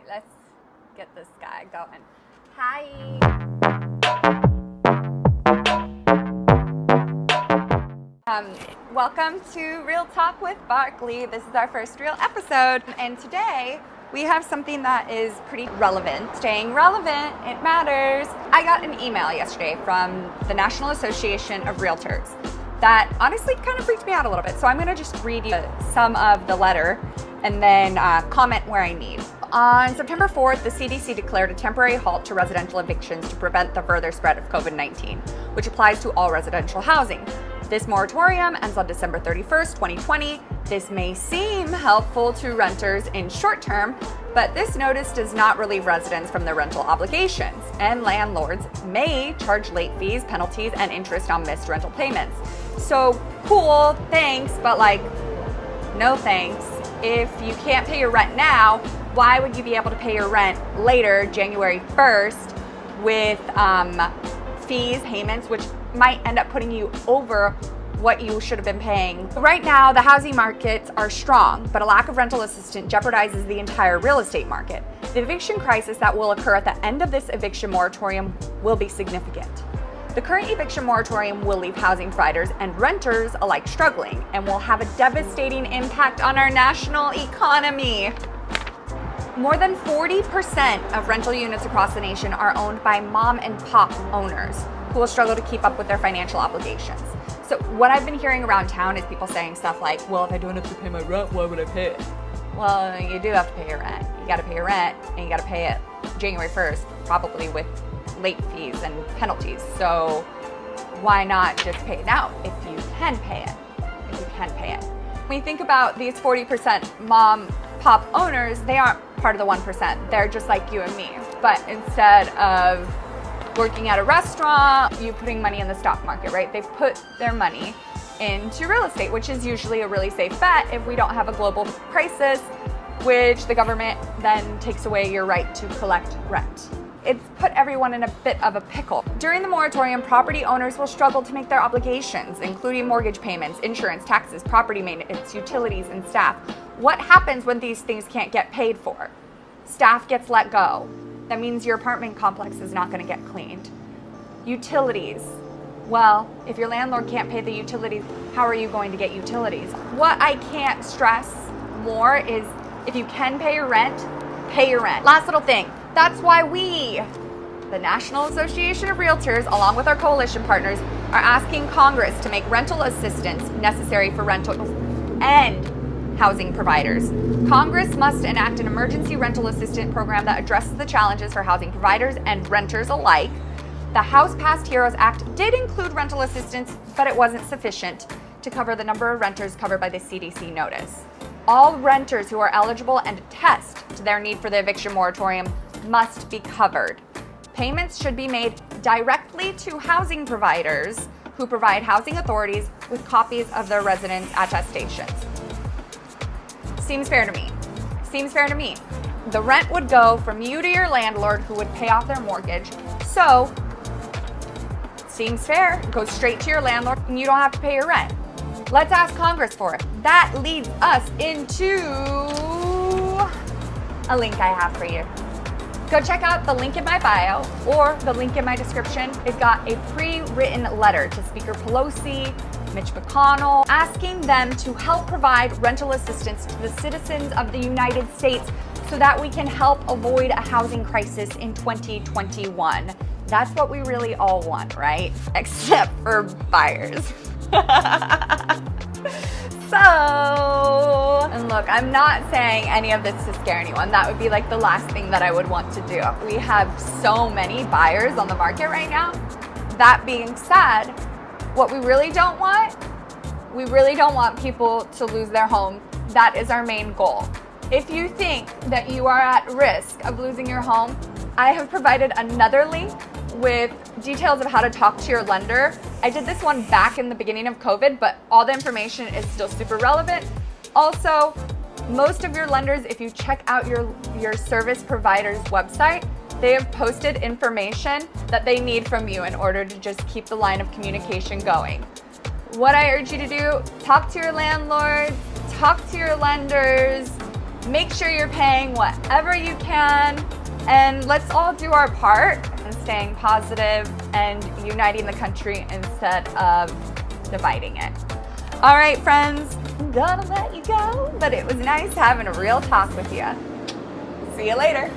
let's get this guy going. Hi. Welcome to Real Talk with Barkley. This is our first real episode, and today we have something that is pretty relevant. Staying relevant, it matters. I got an email yesterday from the National Association of Realtors that honestly kind of freaked me out a little bit. So I'm gonna just read you some of the letter and then comment where I need. On September 4th, the CDC declared a temporary halt to residential evictions to prevent the further spread of COVID-19, which applies to all residential housing. This moratorium ends on December 31st, 2020. This may seem helpful to renters in short term, but this notice does not relieve residents from their rental obligations, and landlords may charge late fees, penalties, and interest on missed rental payments. So cool, thanks, but like, no thanks. If you can't pay your rent now, why would you be able to pay your rent later, January 1st, with fees, payments, which might end up putting you over what you should have been paying? Right now, the housing markets are strong, but a lack of rental assistance jeopardizes the entire real estate market. The eviction crisis that will occur at the end of this eviction moratorium will be significant. The current eviction moratorium will leave housing providers and renters alike struggling and will have a devastating impact on our national economy. More than 40% of rental units across the nation are owned by mom and pop owners who will struggle to keep up with their financial obligations. So what I've been hearing around town is people saying stuff like, well, if I don't have to pay my rent, why would I pay it? Well, you do have to pay your rent. You gotta pay your rent, and you gotta pay it January 1st, probably with late fees and penalties. So why not just pay it now if you can pay it? If you can pay it. When you think about these 40% mom pop owners, they aren't part of the 1%. They're just like you and me. But instead of working at a restaurant, you putting money in the stock market, right? They put their money into real estate, which is usually a really safe bet if we don't have a global crisis, which the government then takes away your right to collect rent. It's put everyone in a bit of a pickle. During the moratorium, property owners will struggle to make their obligations, including mortgage payments, insurance, taxes, property maintenance, utilities, and staff. What happens when these things can't get paid for? Staff gets let go. That means your apartment complex is not going to get cleaned. Utilities. Well, if your landlord can't pay the utilities, how are you going to get utilities? What I can't stress more is if you can pay your rent, pay your rent. Last little thing. That's why we, the National Association of Realtors, along with our coalition partners, are asking Congress to make rental assistance necessary for rental and housing providers. Congress must enact an emergency rental assistance program that addresses the challenges for housing providers and renters alike. The House Passed HEROES Act did include rental assistance, but it wasn't sufficient to cover the number of renters covered by the CDC notice. All renters who are eligible and attest to their need for the eviction moratorium must be covered. Payments should be made directly to housing providers who provide housing authorities with copies of their residents' attestations. Seems fair to me. Seems fair to me. The rent would go from you to your landlord who would pay off their mortgage. So, seems fair. It goes straight to your landlord and you don't have to pay your rent. Let's ask Congress for it. That leads us into a link I have for you. Go check out the link in my bio or the link in my description. It's got a pre-written letter to Speaker Pelosi, Mitch McConnell, asking them to help provide rental assistance to the citizens of the United States so that we can help avoid a housing crisis in 2021. That's what we really all want, right? Except for buyers. And look, I'm not saying any of this to scare anyone. That would be like the last thing that I would want to do. We have so many buyers on the market right now. That being said, what we really don't want people to lose their home. That is our main goal. If you think that you are at risk of losing your home, I have provided another link with details of how to talk to your lender. I did this one back in the beginning of COVID, but all the information is still super relevant. Also, most of your lenders, if you check out your service provider's website, they have posted information that they need from you in order to just keep the line of communication going. What I urge you to do, talk to your landlords, talk to your lenders, Make sure you're paying whatever you can, and let's all do our part in staying positive and uniting the country instead of dividing it. All right, friends, I'm gonna let you go, but it was nice having a real talk with you. See you later.